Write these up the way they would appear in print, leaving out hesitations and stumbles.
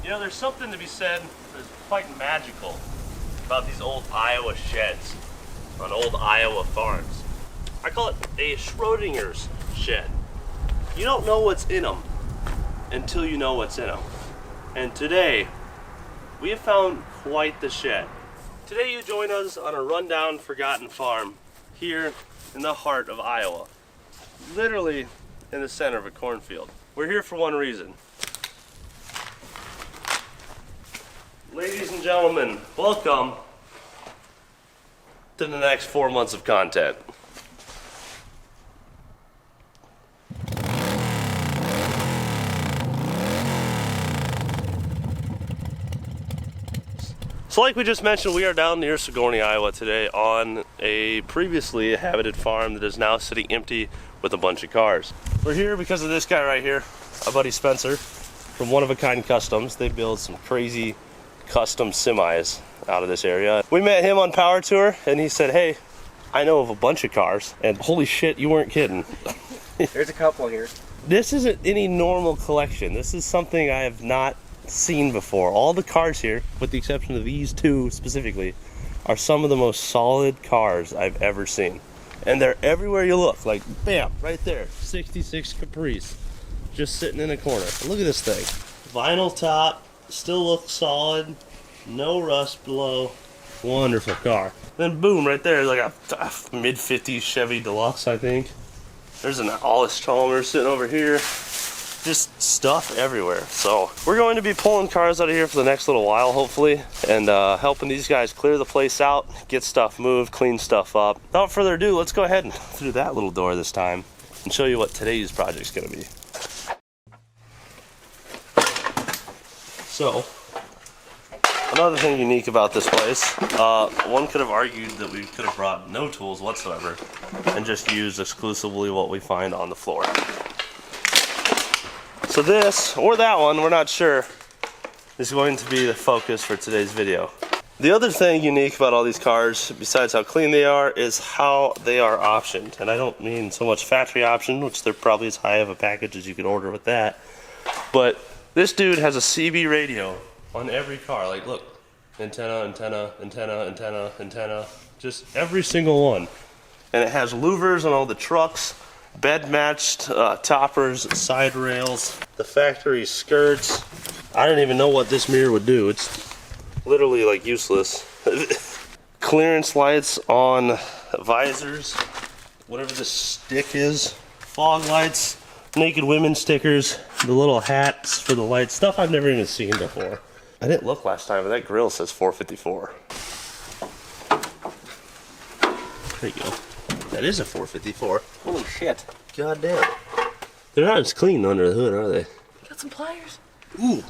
You know, there's something to be said that's quite magical about these old Iowa sheds on old Iowa farms. I call it a Schrodinger's shed. You don't know what's in them until you know what's in them. And today, we have found quite the shed. Today you join us on a rundown, forgotten farm here in the heart of Iowa. Literally in the center of a cornfield. We're here for one reason. Ladies and gentlemen, welcome to the next 4 months of content. So like we just mentioned, we are down near Sigourney, Iowa today on a previously inhabited farm that is now sitting empty with a bunch of cars. We're here because of this guy right here, our buddy Spencer from One of a Kind Customs. They build some crazy custom semis out of this area. We met him on Power Tour and he said, hey, I know of a bunch of cars, and holy shit, you weren't kidding. There's a couple here. This isn't any normal collection. This is something I have not seen before. All the cars here, with the exception of these two specifically, are some of the most solid cars I've ever seen. And they're everywhere you look. Like, bam, right there. 66 Caprice. Just sitting in a corner. Look at this thing. Vinyl top. Still looks solid. No rust below. Wonderful car. Then boom, right there is like a mid-50s Chevy Deluxe, I think. There's an All-Stromer sitting over here. Just stuff everywhere. So we're going to be pulling cars out of here for the next little while, hopefully, and helping these guys clear the place out, get stuff moved, clean stuff up. Without further ado, let's go ahead and through that little door this time and show you what today's project's going to be. So another thing unique about this place, one could have argued that we could have brought no tools whatsoever and just used exclusively what we find on the floor. So this, or that one, we're not sure, is going to be the focus for today's video. The other thing unique about all these cars, besides how clean they are, is how they are optioned. And I don't mean so much factory option, which they're probably as high of a package as you could order with that. But this dude has a CB radio on every car. Like, look, antenna, antenna, antenna, antenna, antenna, just every single one. And it has louvers on all the trucks. Bed matched toppers, side rails, the factory skirts. I don't even know what this mirror would do. It's literally like useless. Clearance lights on visors, whatever this stick is. Fog lights, naked women stickers, the little hats for the lights, stuff I've never even seen before. I didn't look last time, but that grill says 454. There you go. That is a 454. Holy shit. God damn. They're not as clean under the hood, are they? Got some pliers. Ooh.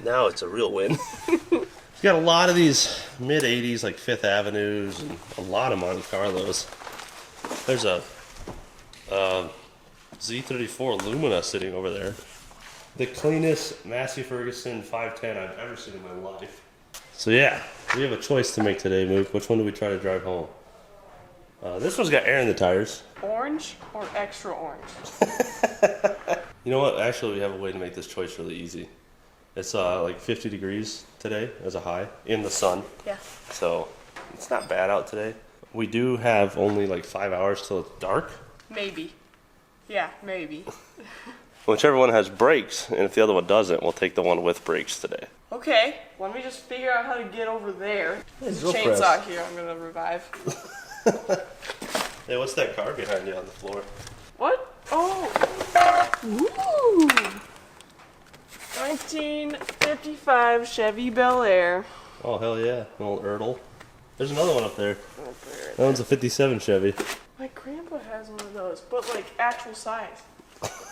Now it's a real win. It's got a lot of these mid-80s, like 5th Avenues, and a lot of Monte Carlos. There's a Z34 Lumina sitting over there. The cleanest Massey Ferguson 510 I've ever seen in my life. So yeah, we have a choice to make today, Mook. Which one do we try to drive home? This one's got air in the tires. Orange or extra orange? You know what? Actually, we have a way to make this choice really easy. It's like 50 degrees today as a high in the sun. Yeah. So it's not bad out today. We do have only like 5 hours till it's dark. Maybe. Yeah, maybe. Whichever one has brakes, and if the other one doesn't, we'll take the one with brakes today. Okay, let me just figure out how to get over there. This chainsaw press here I'm gonna revive. Hey, what's that car behind you on the floor? What? Oh! Ooh! 1955 Chevy Bel Air. Oh, hell yeah. An old Ertl. There's another one up there. That one's a 57 Chevy. My grandpa has one of those, but like actual size.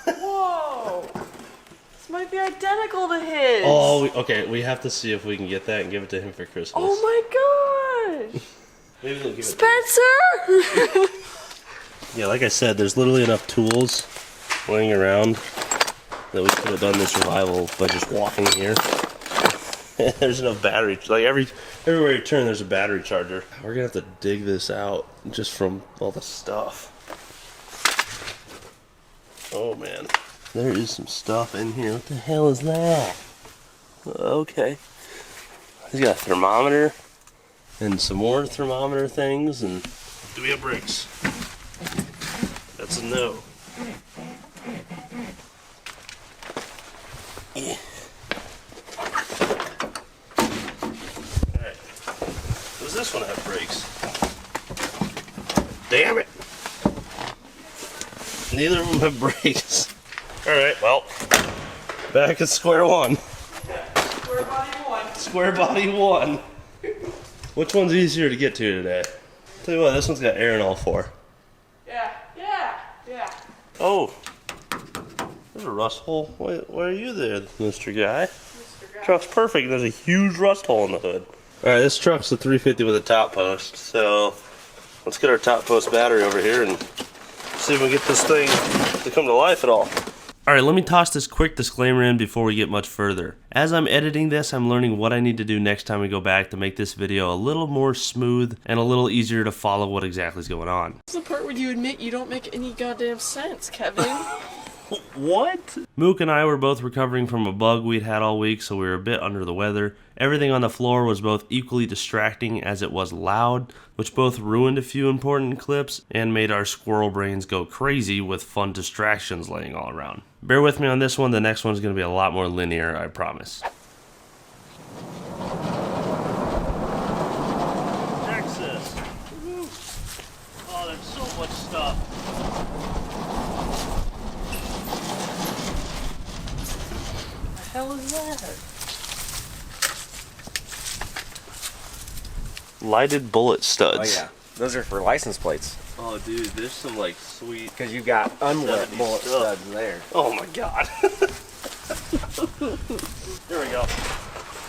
Whoa! This might be identical to his. Oh, okay. We have to see if we can get that and give it to him for Christmas. Oh my gosh! Maybe they'll give it Spencer! Yeah, like I said, there's literally enough tools laying around that we could have done this revival by just walking here. There's enough battery. Like everywhere you turn, there's a battery charger. We're gonna have to dig this out just from all the stuff. Oh man, there is some stuff in here. What the hell is that? Okay. He's got a thermometer and some more thermometer things. And do we have brakes? That's a no. Yeah. Alright. Does this one have brakes? Damn it! Neither of them have brakes. Alright, well, back at square one. Square body one. Square body one. Which one's easier to get to today? Tell you what, this one's got air in all four. Yeah. Oh, there's a rust hole. Why are you there, Mr. Guy? Mr. Guy. Truck's perfect. There's a huge rust hole in the hood. Alright, this truck's a 350 with a top post. So let's get our top post battery over here and see if we can get this thing to come to life at all. Alright, let me toss this quick disclaimer in before we get much further. As I'm editing this, I'm learning what I need to do next time we go back to make this video a little more smooth and a little easier to follow what exactly is going on. This is the part where you admit you don't make any goddamn sense, Kevin. What? Mook and I were both recovering from a bug we'd had all week, so we were a bit under the weather. Everything on the floor was both equally distracting as it was loud, which both ruined a few important clips and made our squirrel brains go crazy with fun distractions laying all around. Bear with me on this one, the next one's going to be a lot more linear, I promise. Texas. Oh, there's so much stuff. The hell is that? Lighted bullet studs. Oh yeah, those are for license plates. Oh dude, there's some like sweet. Because you've got unlit 70s bullet stuff. studs there. Oh my god. Here we go.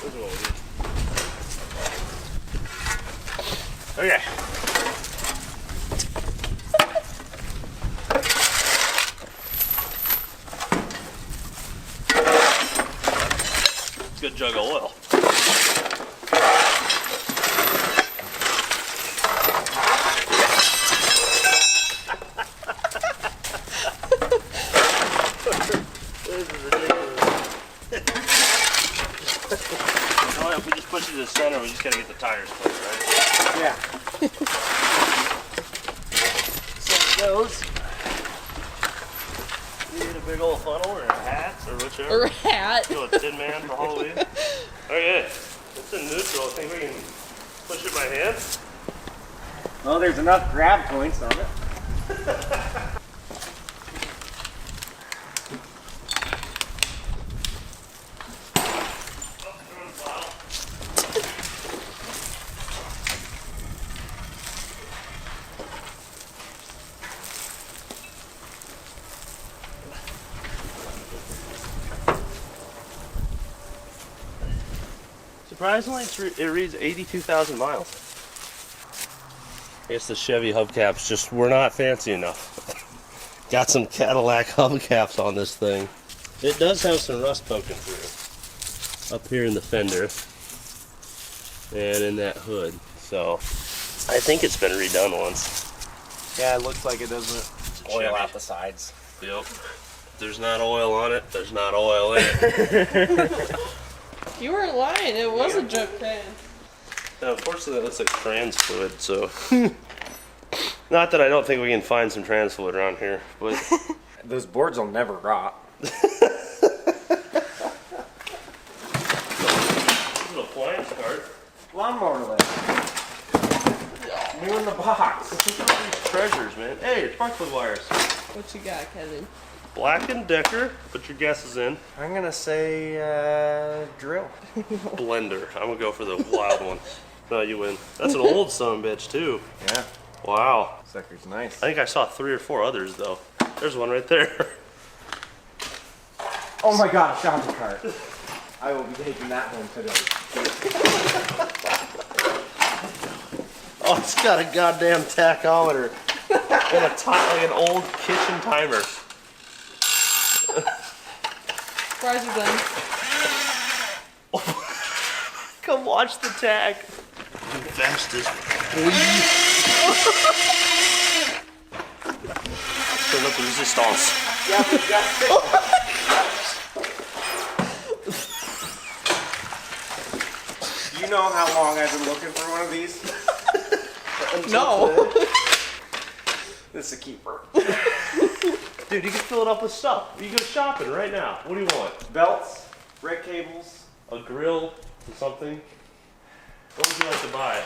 This is what we need. Okay. Good jug of oil. This is ridiculous. Oh, if we just push it to the center, we just gotta get the tires clear, right? Yeah. So it goes. You need a big old funnel or a hat or whichever. Or a hat. You know, a Tin Man for Halloween. Okay, it's in neutral. I think we can push it by hand. Well, there's enough grab points on it. Surprisingly, it reads 82,000 miles. I guess the Chevy hubcaps just were not fancy enough. Got some Cadillac hubcaps on this thing. It does have some rust poking through. Up here in the fender. And in that hood. So, I think it's been redone once. Yeah, it looks like it doesn't oil Chevy. out the sides. Yep. If there's not oil on it, there's not oil in it. You weren't lying, it was a junk pan. Now, unfortunately, that looks like trans fluid, so. Not that I don't think we can find some trans fluid around here, but. Those boards will never rot. This is a appliance cart. Lawnmower lift. New in the box. Look at all these treasures, man. Hey, sparkly wires. What you got, Kevin? Black & Decker. Put your guesses in. I'm gonna say drill. Blender. I'm gonna go for the wild one. No, you win. That's an old son bitch too. Yeah, Wow. sucker's nice. I think I saw 3 or 4 others though. There's one right there. Oh my god, a shopping cart. I will be taking that home today. Oh, it's got a goddamn tachometer and like an old kitchen timer. Fries are done. Come watch the tag. Fastest. Turn up the resistance. Yeah, we got it. you know how long I've been looking for one of these? No. This is a keeper. Dude, you can fill it up with stuff. You go shopping right now. What do you want? Belts, red cables. A grill or something? What would you like to buy?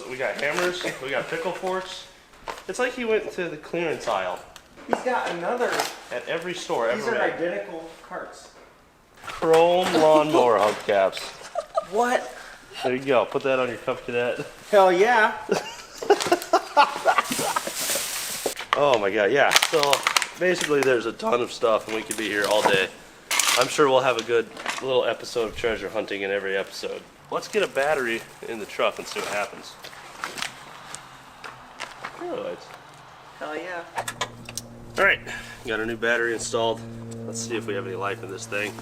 We got hammers, we got pickle forks. It's like he went to the clearance aisle He's got another. at every store These ever are made. identical carts. Chrome lawnmower hubcaps. What? There you go. Put that on your Cup Cadet. Hell yeah. Oh my god, yeah. So basically there's a ton of stuff and we could be here all day. I'm sure we'll have a good little episode of treasure hunting in every episode. Let's get a battery in the truck and see what happens. Good. Hell yeah. Alright, got a new battery installed. Let's see if we have any life in this thing.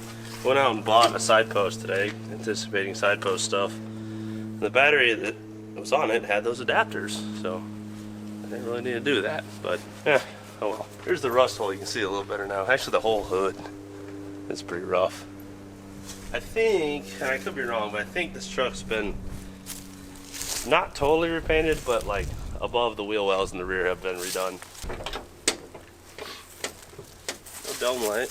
Went out and bought a side post today, anticipating side post stuff. And the battery that was on it had those adapters, so I didn't really need to do that. But yeah, oh well. Here's the rust hole, you can see it a little better now. Actually the whole hood is pretty rough. I think, and I could be wrong, but I think this truck's been not totally repainted, but like above the wheel wells in the rear have been redone. No dome light.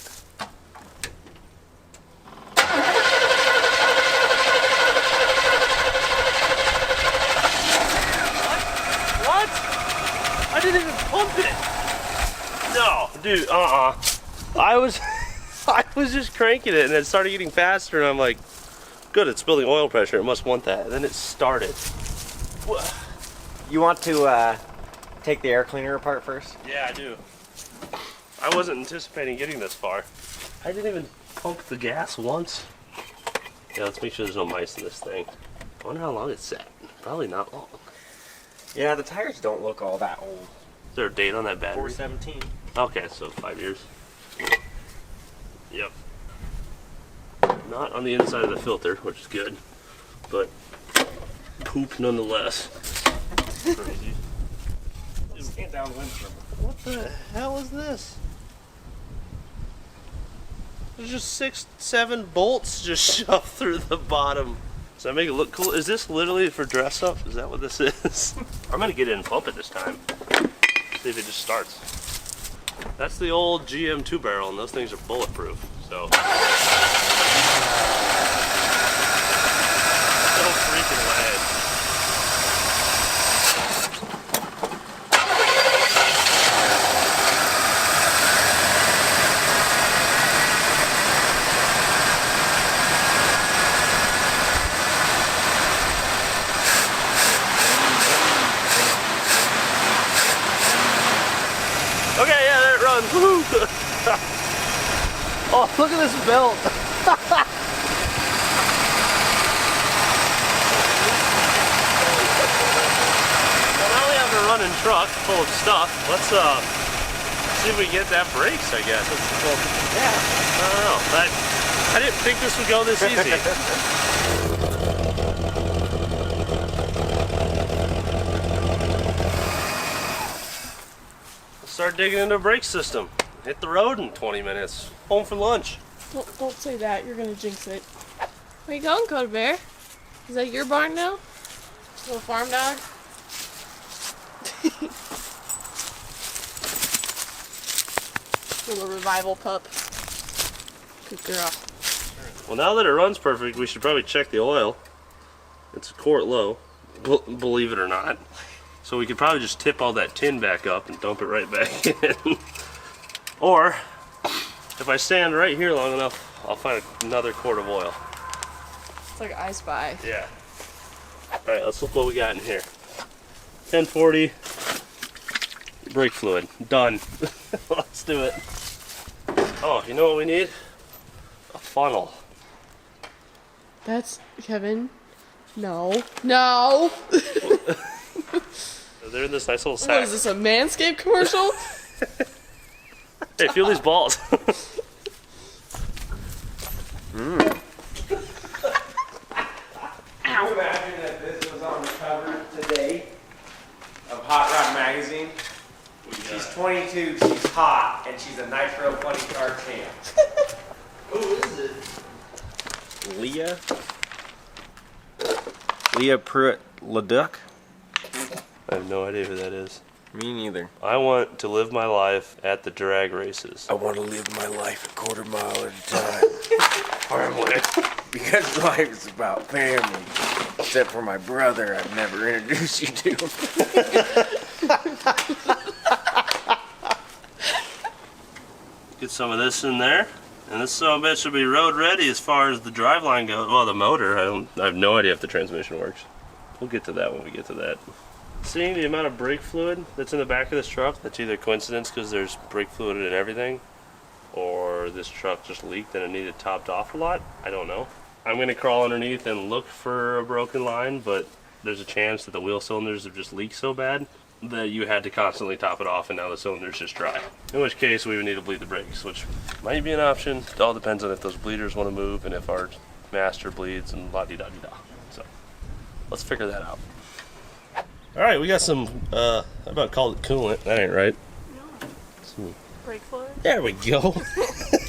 What? I didn't even pump it. No, dude, I was just cranking it and it started getting faster and I'm like, good, it's building oil pressure, it must want that. And then it started. You want to take the air cleaner apart first? Yeah, I do. I wasn't anticipating getting this far. I didn't even pump the gas once. Yeah, let's make sure there's no mice in this thing. I wonder how long it's sat. Probably not long. Yeah, the tires don't look all that old. Is there a date on that battery? 417. Okay, so 5 years. Yep. Not on the inside of the filter, which is good, but poop nonetheless. Crazy. Stand downwind from it. What the hell is this? There's just 6-7 bolts just shoved through the bottom. Does that make it look cool? Is this literally for dress up? Is that what this is? I'm gonna get in and pump it this time. See if it just starts. That's the old GM 2-barrel, and those things are bulletproof, so. So freaking loud. Okay, yeah, there it runs. Woo! Oh, look at this belt. Well, now we have a running truck full of stuff. Let's see if we get that brakes, I guess. Yeah. I don't know. I didn't think this would go this easy. Start digging into a brake system. Hit the road in 20 minutes. Home for lunch. Don't say that. You're gonna jinx it. Where you going, Coda Bear? Is that your barn now? Little farm dog? Little revival pup. Good girl. Well, now that it runs perfect, we should probably check the oil. It's a quart low, believe it or not. So we could probably just tip all that tin back up and dump it right back in. Or, if I stand right here long enough, I'll find another quart of oil. It's like I Spy. Yeah. Alright, let's look what we got in here. 1040. Brake fluid. Done. Let's do it. Oh, you know what we need? A funnel. That's Kevin. No. No! They're in this nice little sack. What is this, a Manscaped commercial? Hey, feel these balls. Can you imagine that this was on the cover today of Hot Rod Magazine? She's 22, she's hot, and she's a Nitro Funny Car champ. Who is it? Leah? Leah Pruitt Leduc? I have no idea who that is. Me neither. I want to live my life at the drag races. I want to live my life a quarter mile at a time. Because life is about family. Except for my brother I've never introduced you to. Get some of this in there. And this son-of-a-bitch should be road ready as far as the driveline goes. Well, the motor, I have no idea if the transmission works. We'll get to that when we get to that. Seeing the amount of brake fluid that's in the back of this truck, that's either coincidence because there's brake fluid in everything, or this truck just leaked and it needed topped off a lot. I don't know. I'm going to crawl underneath and look for a broken line, but there's a chance that the wheel cylinders have just leaked so bad that you had to constantly top it off and now the cylinder's just dry. In which case we would need to bleed the brakes, which might be an option. It all depends on if those bleeders want to move and if our master bleeds and la-di-da-di-da. So let's figure that out. Alright, we got some, I about called it coolant. That ain't right. No. Some, Brake fluid? there we go.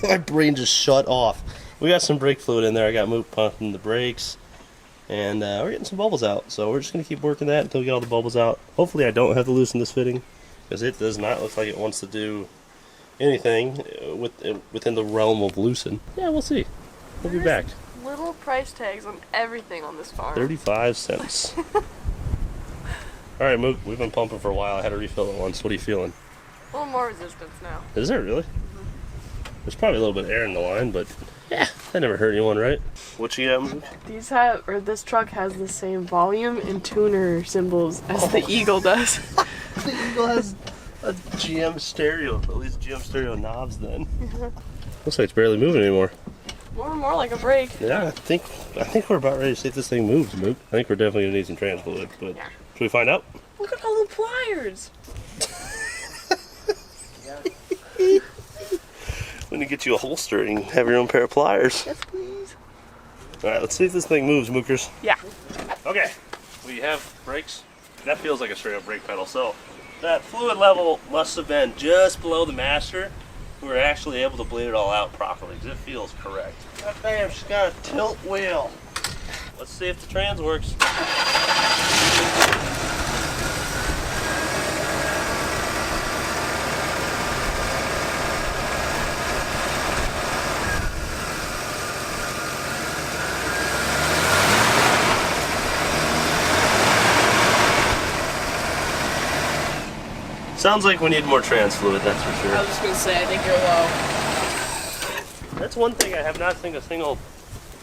My brain just shut off. We got some brake fluid in there. I got Mook pumping the brakes. And we're getting some bubbles out. So we're just going to keep working that until we get all the bubbles out. Hopefully I don't have to loosen this fitting, because it does not look like it wants to do anything within the realm of loosen. Yeah, we'll see. We'll be back. Little price tags on everything on this farm. 35 cents. Alright, Mook, we've been pumping for a while. I had to refill it once. What are you feeling? A little more resistance now. Is there really? There's probably a little bit of air in the line, but yeah, that never hurt anyone, right? What you got, Mook? This truck has the same volume and tuner symbols as the Eagle does. The Eagle has a GM stereo, at least GM stereo knobs then. Looks like it's barely moving anymore. More like a brake. Yeah, I think we're about ready to see if this thing moves, Mook. I think we're definitely gonna need some trans fluid, but Yeah. should we find out? Look at all the pliers. I'm gonna get you a holster and have your own pair of pliers. Yes, please. Alright, let's see if this thing moves, Mookers. Yeah. Okay, we have brakes. That feels like a straight up brake pedal, so that fluid level must have been just below the master. We were actually able to bleed it all out properly, because it feels correct. God damn, she's got a tilt wheel. Let's see if the trans works. Sounds like we need more trans fluid, that's for I sure. was just gonna say, I think you're low. That's one thing I have not seen a single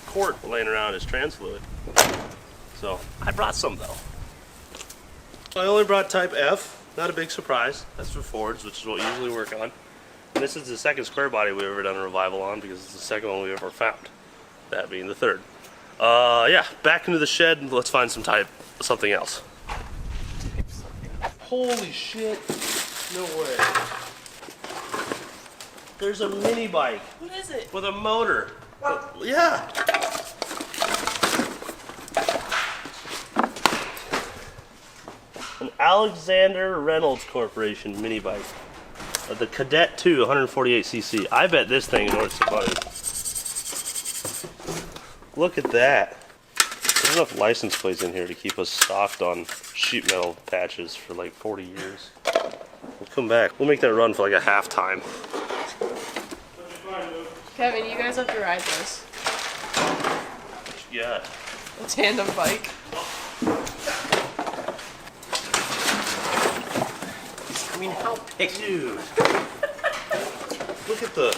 quart laying around is trans fluid. So I brought some though. I only brought type F, not a big surprise. That's for Fords, which is what we usually work on. And this is the second square body we've ever done a revival on because it's the second one we've ever found. That being the third. Yeah, back into the shed and let's find something else. Holy shit. No way. There's a mini bike What is it? with a motor. Yeah. An Alexander Reynolds Corporation mini bike. The Cadet 2 148cc. I bet this thing is worth some money. Look at that. There's enough license plates in here to keep us stocked on sheet metal patches for like 40 years. We'll come back. We'll make that run for like a half time. Kevin, you guys have to ride this. What you got? A tandem bike. I mean, how big? Dude. Look at the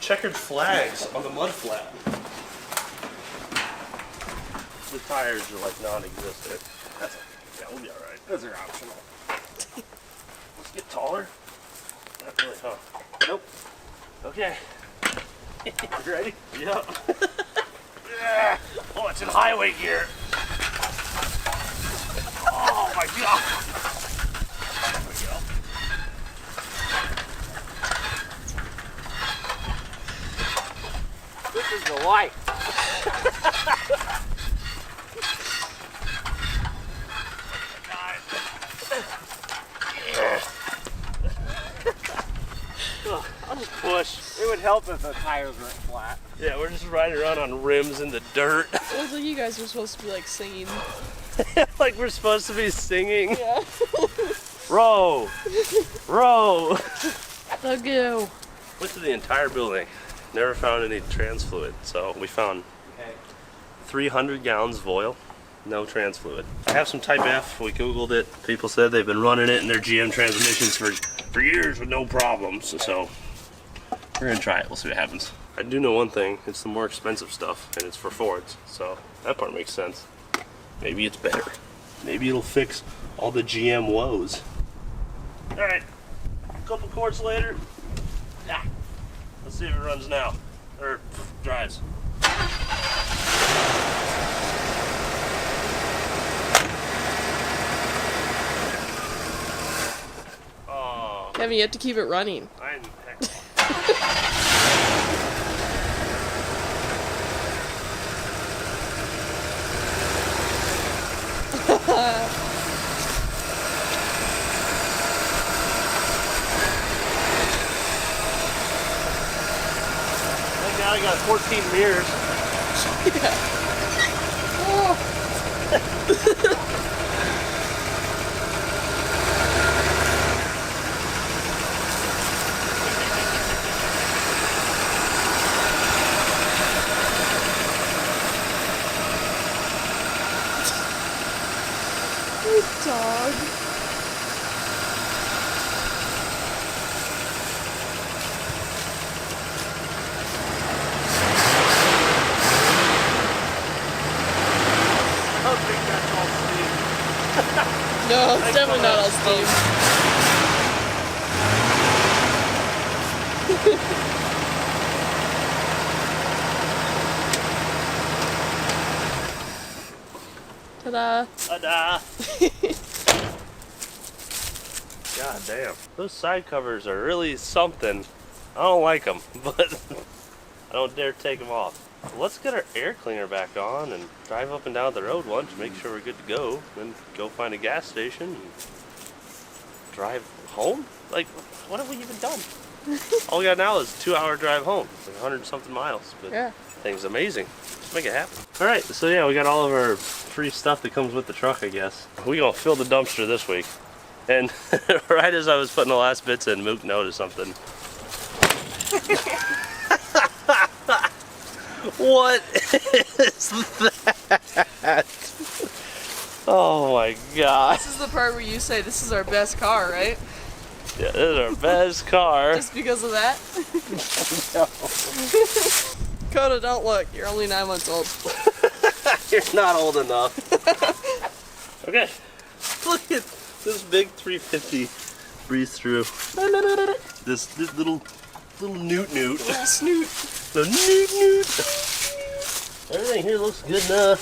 checkered flags on the mud flat. The tires are like non-existent. That's okay. Yeah, we'll be alright. Those are optional. Let's get taller. Not really, huh? Nope. Okay. You ready? Yep. Yeah. Oh, it's in highway gear. Oh my god. There we go. This is the light. I'll just push. It would help if the tires weren't flat. Yeah, we're just riding around on rims in the dirt. It was like you guys were supposed to be like singing. Like we're supposed to be singing. Yeah. Row! Row! The goo. Went to the entire building. Never found any trans fluid. So we found 300 gallons of oil. No trans fluid. I have some Type F. We Googled it. People said they've been running it in their GM transmissions for years with no problems. So we're gonna try it. We'll see what happens. I do know one thing. It's the more expensive stuff, and it's for Fords. So that part makes sense. Maybe it's better. Maybe it'll fix all the GM woes. All right. A couple quarts later. Yeah. Let's see if it runs now or drives. Kevin, you have to keep it running. I'm Thank God I got 14 mirrors. Yeah. Dog. I don't think that's all steam. No, it's definitely not all steam. Ta-da. Ta-da! God damn. Those side covers are really something. I don't like them, but I don't dare take them off. So let's get our air cleaner back on and drive up and down the road once, make sure we're good to go, then go find a gas station and drive home? Like, what have we even done? All we got now is a 2-hour drive home. It's like 100 something miles, but Yeah. thing's amazing. Let's make it happen. All right, so yeah, we got all of our free stuff that comes with the truck, I guess. We gonna fill the dumpster this week. And right as I was putting the last bits in, Mook noticed something. What is that? Oh my God. This is the part where you say this is our best car, right? Yeah, this is our best car. Just because of that? No. Coda, don't look. You're only 9 months old. You're not old enough. Okay. Look at this big 350 breeze through. This little newt. Little snoot. The newt. Everything here looks good enough.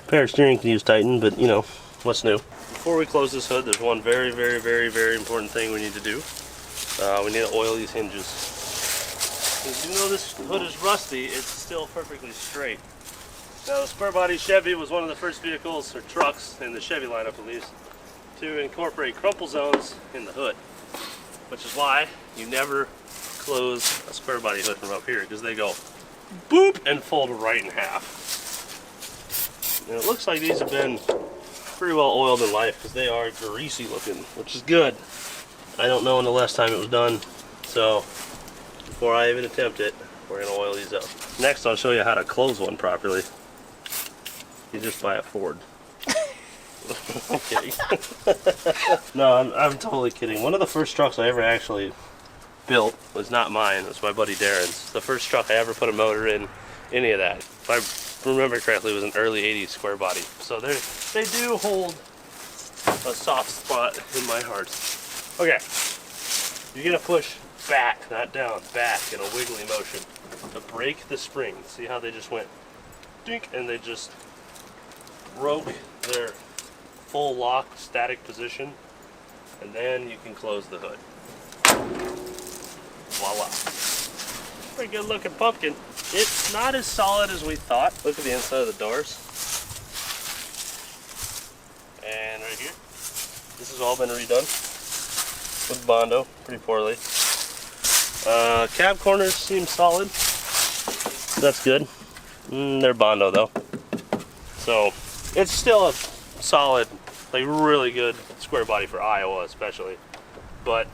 Power steering can use Titan, but you know, what's new? Before we close this hood, there's one very, very, very, very important thing we need to do. We need to oil these hinges. Even though this hood is rusty, it's still perfectly straight. Now, the square body Chevy was one of the first vehicles, or trucks, in the Chevy lineup at least, to incorporate crumple zones in the hood. Which is why you never close a square body hood from up here, because they go boop and fold right in half. And it looks like these have been pretty well oiled in life, because they are greasy looking, which is good. I don't know when the last time it was done, so before I even attempt it, we're going to oil these up. Next, I'll show you how to close one properly. You just buy a Ford. I'm kidding. No, I'm totally kidding. One of the first trucks I ever actually built was not mine. It was my buddy Darren's. The first truck I ever put a motor in, any of that. If I remember correctly, it was an early 80s square body. So they do hold a soft spot in my heart. Okay, you're going to push back, not down, back in a wiggly motion to break the spring. See how they just went dink, and they just broke their full lock static position, and then you can close the hood. Voila. Pretty good looking pumpkin. It's not as solid as we thought. Look at the inside of the doors. And right here. This has all been redone with Bondo, pretty poorly. Cab corners seem solid. That's good. They're Bondo though. So it's still a solid, like really good square body for Iowa especially. But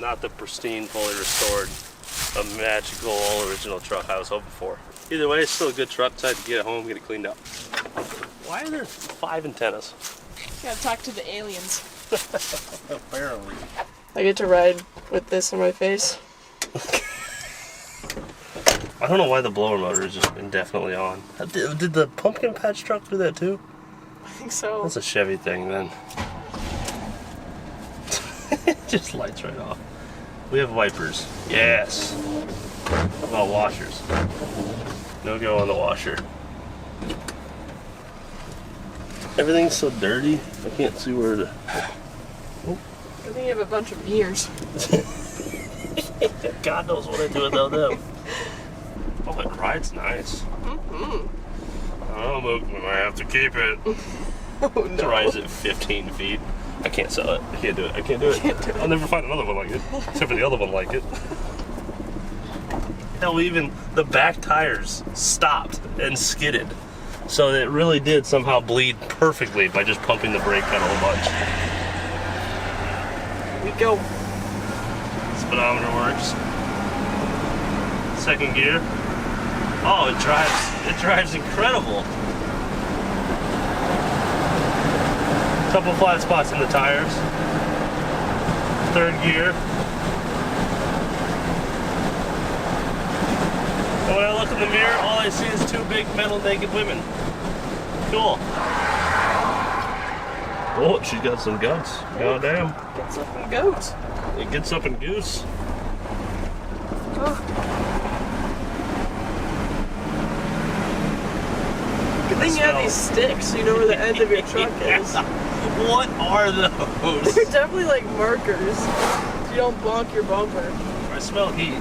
not the pristine, fully restored, a magical original truck I was hoping for. Either way, it's still a good truck. Time to get it home, get it cleaned up. Why are there 5 antennas? Gotta talk to the aliens. Apparently. I get to ride with this on my face. I don't know why the blower motor is just indefinitely on. Did the pumpkin patch truck do that too? I think so. That's a Chevy thing then. It just lights right off. We have wipers. Yes. What about washers? No go on the washer. Everything's so dirty. I can't see where to. I think you have a bunch of beers. God knows what I do without them. Oh, that ride's nice. Mm-hmm. Oh, Mook, we might have to keep it. Oh no. The ride's at 15 feet. I can't sell it. I can't do it. I can't do it. I'll never find another one like it. Except for the other one like it. Hell, even the back tires stopped and skidded. So it really did somehow bleed perfectly by just pumping the brake pedal a bunch. We go. Speedometer works. Second gear. Oh, it drives incredible. Couple flat spots in the tires. Third gear. And when I look in the mirror, all I see is 2 big metal naked women. Cool. Oh, she's got some guts. God damn. Gets up and goes. It gets up and goose. Oh. Good thing you have these sticks so you know where the end of your truck is. What are those? They're definitely like markers so you don't bonk your bumper. I smell heat.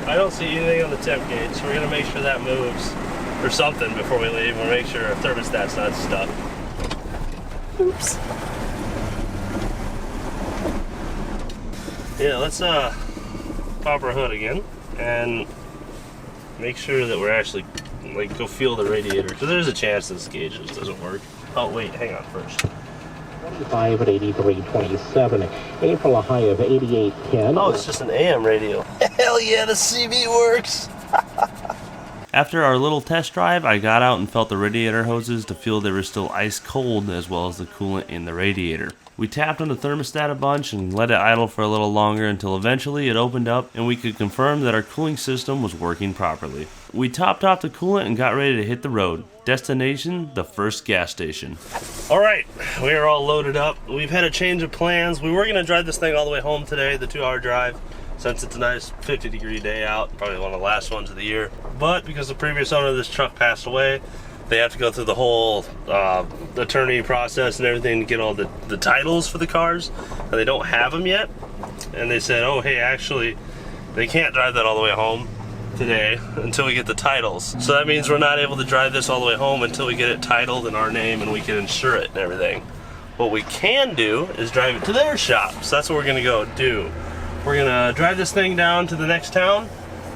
I don't see anything on the temp gauge, so we're gonna make sure that moves or something before we leave. We'll make sure our thermostat's not stuck. Oops. Yeah, let's pop our hood again and make sure that we're actually like go feel the radiator, because there's a chance this gauge just doesn't work. Oh wait, hang on first. 25 at 83.27. Aim for a high of 88.10. Oh, it's just an AM radio. Hell yeah, the CB works! After our little test drive, I got out and felt the radiator hoses to feel they were still ice cold, as well as the coolant in the radiator. We tapped on the thermostat a bunch and let it idle for a little longer until eventually it opened up and we could confirm that our cooling system was working properly. We topped off the coolant and got ready to hit the road. Destination, the first gas station. Alright, we are all loaded up. We've had a change of plans. We were going to drive this thing all the way home today, the 2-hour drive, since it's a nice 50-degree day out, probably one of the last ones of the year. But because the previous owner of this truck passed away, they have to go through the whole attorney process and everything to get all the titles for the cars, and they don't have them yet. And they said, oh hey, actually they can't drive that all the way home today until we get the titles. So that means we're not able to drive this all the way home until we get it titled in our name and we can insure it and everything. What we can do is drive it to their shop. So that's what we're gonna go do. We're gonna drive this thing down to the next town,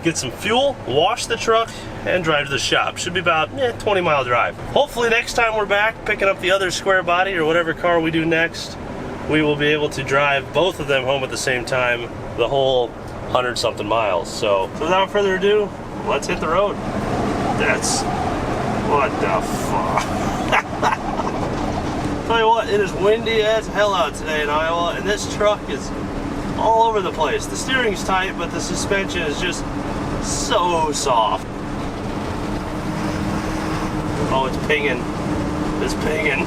get some fuel, wash the truck, and drive to the shop. Should be about 20-mile drive. Hopefully next time we're back picking up the other square body or whatever car we do next, we will be able to drive both of them home at the same time, the whole 100-something miles. So without further ado, let's hit the road. That's what the fuck. Tell you what, it is windy as hell out today in Iowa, and this truck is all over the place. The steering's tight, but the suspension is just so soft. Oh, it's pinging. It's pinging.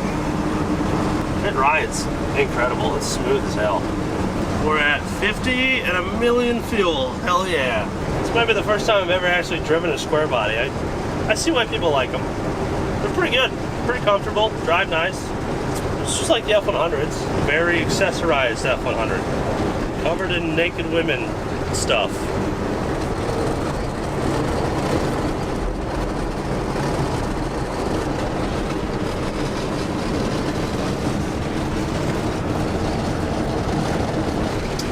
It rides incredible. It's smooth as hell. We're at 50 and a million fuel. Hell yeah. This might be the first time I've ever actually driven a square body. I see why people like them. They're pretty good. Pretty comfortable. Drive nice. It's just like the F100s. Very accessorized F100. Covered in naked women stuff.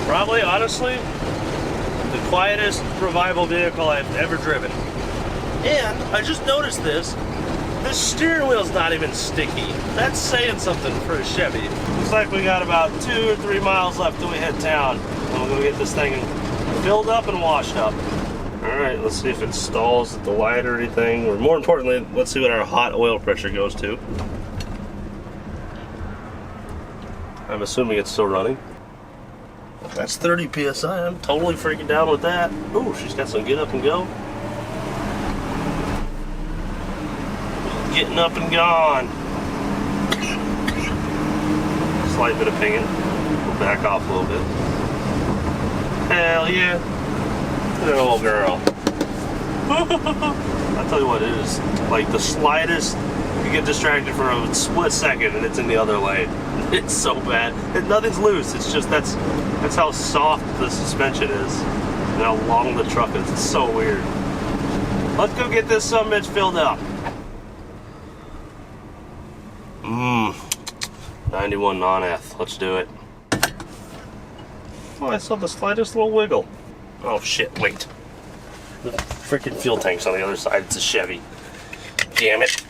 Probably, honestly, quietest revival vehicle I've ever driven. And I just noticed this. The steering wheel's not even sticky. That's saying something for a Chevy. Looks like we got about 2 or 3 miles left till we hit town. And we'll go get this thing filled up and washed up. All right, let's see if it stalls at the light or anything. Or more importantly, let's see what our hot oil pressure goes to. I'm assuming it's still running. That's 30 PSI. I'm totally freaking down with that. Ooh, she's got some get up and go. Getting up and gone. Slight bit of pinging. We'll back off a little bit. Hell yeah. Little girl. I'll tell you what, it is like the slightest, you get distracted for a split second and it's in the other lane. It's so bad. Nothing's loose. It's just that's how soft the suspension is and how long the truck is. It's so weird. Let's go get this summit filled up. 91 non-eth. Let's do it. Oh, I saw the slightest little wiggle. Oh shit, wait. The freaking fuel tank's on the other side. It's a Chevy. Damn it.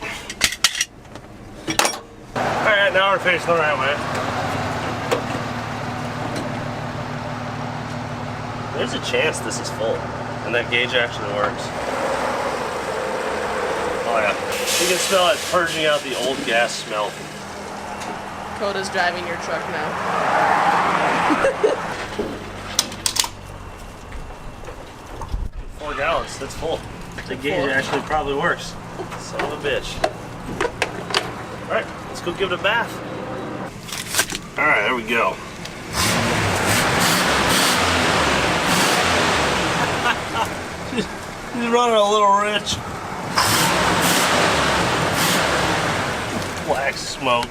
Alright, now we're facing the right way. There's a chance this is full. And that gauge actually works. Oh yeah. You can smell it purging out the old gas smell. Coda's driving your truck now. 4 gallons, that's full. The gauge actually probably works. Son of a bitch. Alright, let's go give it a bath. Alright, there we go. He's running a little rich. Black smoke.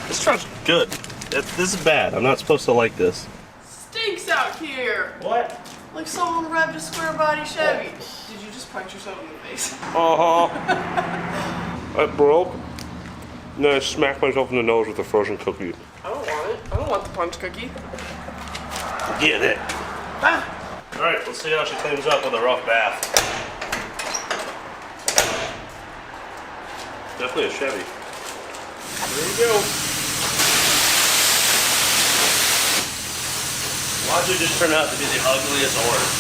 This truck's good. This is bad. I'm not supposed to like this. Stinks out here. What? Like someone revved a square body Chevy. Did you just punch yourself in the face? That broke. And then I smacked myself in the nose with a frozen cookie. I don't want it. I don't want the punch cookie. Get it. Ah. Alright, let's see how she cleans up with a rough bath. Definitely a Chevy. There you go. Watch it just turn out to be the ugliest orange.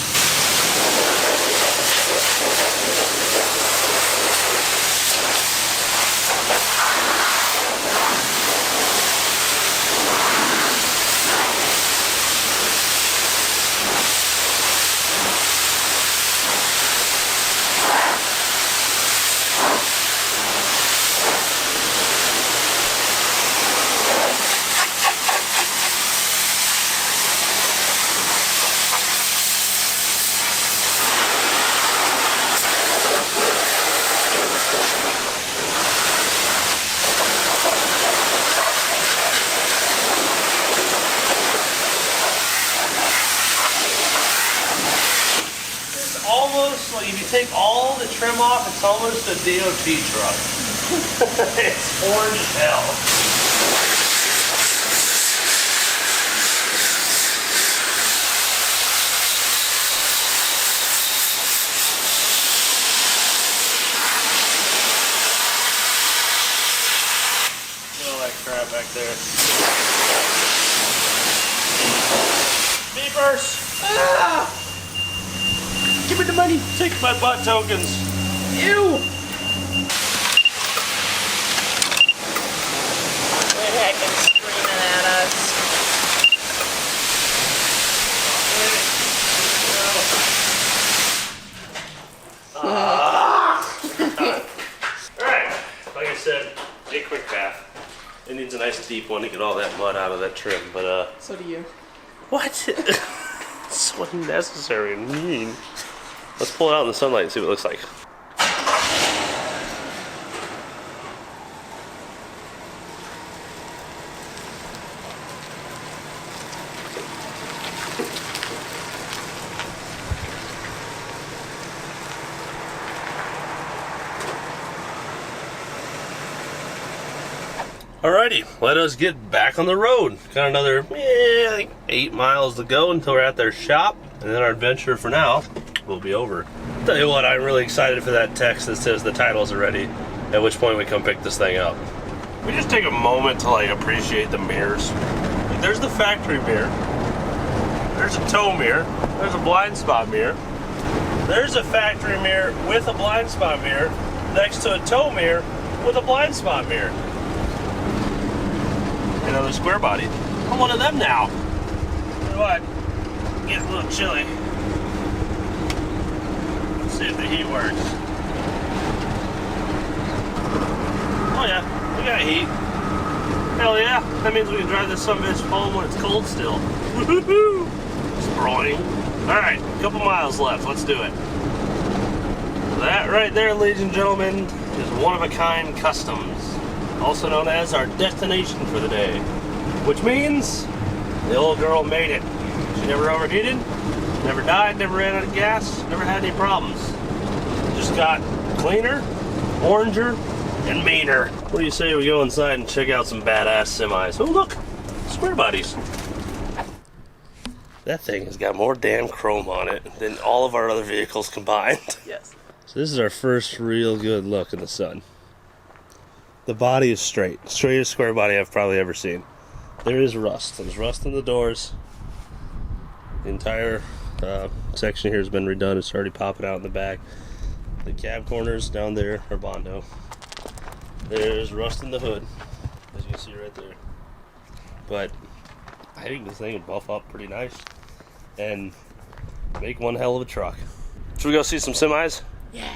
Almost like if you take all the trim off, it's almost a DOT truck. It's orange as hell. Look at all that crap back there. Beepers! Ah! Give me the money. Take my butt tokens. Ew. They're heckin' screaming at us. Alright, like I said, a quick bath. It needs a nice deep one to get all that mud out of that trim, but So do you. what? It's so unnecessary and mean. Let's pull it out in the sunlight and see what it looks like. Alrighty, let us get back on the road. Got another like 8 miles to go until we're at their shop. And then our adventure for now will be over. Tell you what, I'm really excited for that text that says the titles are ready, at which point we come pick this thing up. We just take a moment to like appreciate the mirrors. Like, there's the factory mirror. There's a tow mirror. There's a blind spot mirror. There's a factory mirror with a blind spot mirror next to a tow mirror with a blind spot mirror. Another square body. I'm one of them now. You know what? Getting a little chilly. Let's see if the heat works. Oh yeah, we got heat. Hell yeah, that means we can drive this sumbitch home when it's cold still. Woohoo! Sproing. Alright, a couple miles left, let's do it. That right there, ladies and gentlemen, is one-of-a-kind customs, also known as our destination for the day. Which means the old girl made it. She never overheated, never died, never ran out of gas, never had any problems. Just got cleaner, oranger, and meaner. What do you say we go inside and check out some badass semis? Oh look, square bodies. That thing has got more damn chrome on it than all of our other vehicles combined. Yes. So this is our first real good look in the sun. The body is straight. Straightest square body I've probably ever seen. There is rust. There's rust in the doors. The entire section here has been redone. It's already popping out in the back. The cab corners down there are Bondo. There's rust in the hood, as you can see right there. But I think this thing would buff up pretty nice and make one hell of a truck. Should we go see some semis? Yeah.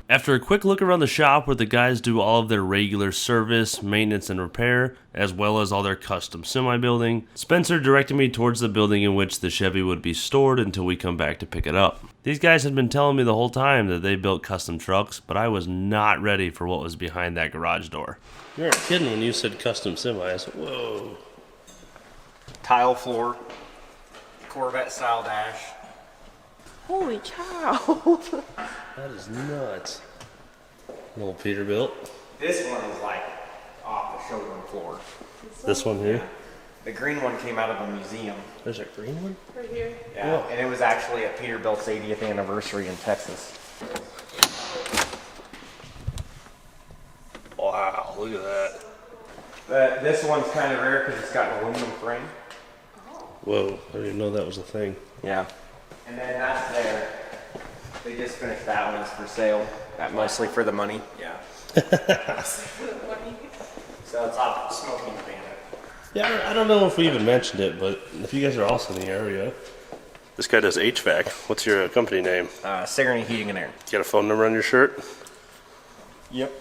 After a quick look around the shop where the guys do all of their regular service, maintenance, and repair, as well as all their custom semi building, Spencer directed me towards the building in which the Chevy would be stored until we come back to pick it up. These guys had been telling me the whole time that they built custom trucks, but I was not ready for what was behind that garage door. You weren't kidding when you said custom semis. Whoa. Tile floor, Corvette style dash. Holy cow. That is nuts. Little Peterbilt. This one is like off the showroom floor. This one here. The green one came out of a museum. There's a green one? Right here. Yeah, Whoa. and it was actually at Peterbilt's 80th anniversary in Texas. Wow, look at that. This one's kind of rare because it's got an aluminum frame. Whoa, I didn't know that was a thing. Yeah. And then that's there. They just finished that one. It's for sale. That mostly for the money. Yeah. So it's off Smoking Bandit. Yeah, I don't know if we even mentioned it, but if you guys are also in the area. This guy does HVAC. What's your company name? Sigourney Heating and Air. You got a phone number on your shirt? Yep.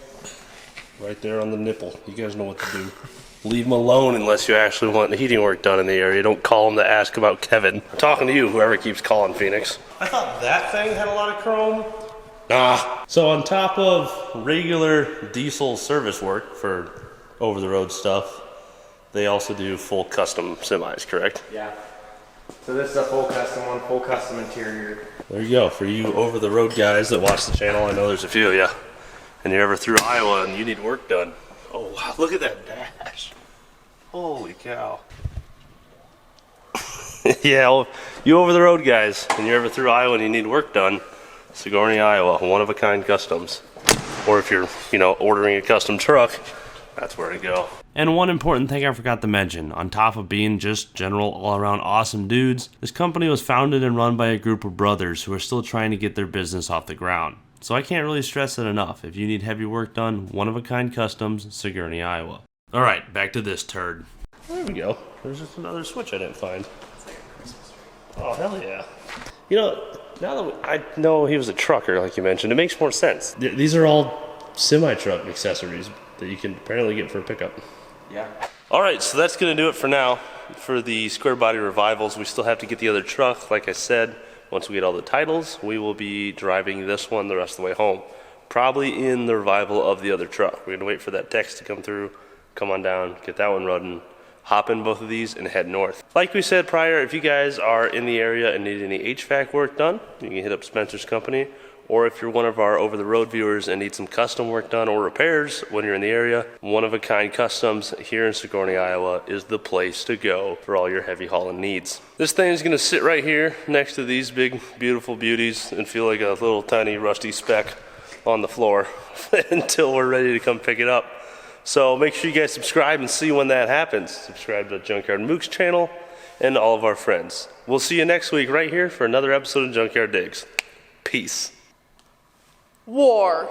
Right there on the nipple. You guys know what to do. Leave them alone unless you actually want the heating work done in the area. Don't call them to ask about Kevin. I'm talking to you, whoever keeps calling Phoenix. I thought that thing had a lot of chrome. Nah. So on top of regular diesel service work for over-the-road stuff, they also do full custom semis, correct? Yeah. So this is a full custom one, full custom interior. There you go. For you over-the-road guys that watch the channel, I know there's a few of you, and you're ever through Iowa and you need work done. Oh, wow, look at that dash. Holy cow. Yeah, well, you over-the-road guys, and you're ever through Iowa and you need work done, Sigourney, Iowa, one-of-a-kind customs. Or if you're, ordering a custom truck, that's where to go. And one important thing I forgot to mention, on top of being just general all-around awesome dudes, this company was founded and run by a group of brothers who are still trying to get their business off the ground. So I can't really stress it enough. If you need heavy work done, one-of-a-kind customs, Sigourney, Iowa. Alright, back to this turd. There we go. There's just another switch I didn't find. Oh, hell yeah. Now that I know he was a trucker, like you mentioned, it makes more sense. These are all semi-truck accessories that you can apparently get for a pickup. Yeah. Alright, so that's going to do it for now. For the square body revivals, we still have to get the other truck. Like I said, once we get all the titles, we will be driving this one the rest of the way home. Probably in the revival of the other truck. We're going to wait for that text to come through, come on down, get that one running, hop in both of these, and head north. Like we said prior, if you guys are in the area and need any HVAC work done, you can hit up Spencer's company, Or if you're one of our over-the-road viewers and need some custom work done or repairs when you're in the area, One-of-a-Kind Customs here in Sigourney, Iowa is the place to go for all your heavy hauling needs. This thing is gonna sit right here next to these big, beautiful beauties and feel like a little tiny rusty speck on the floor until we're ready to come pick it up. So make sure you guys subscribe and see when that happens. Subscribe to Junkyard Mook's channel and all of our friends. We'll see you next week right here for another episode of Junkyard Digs. Peace. War.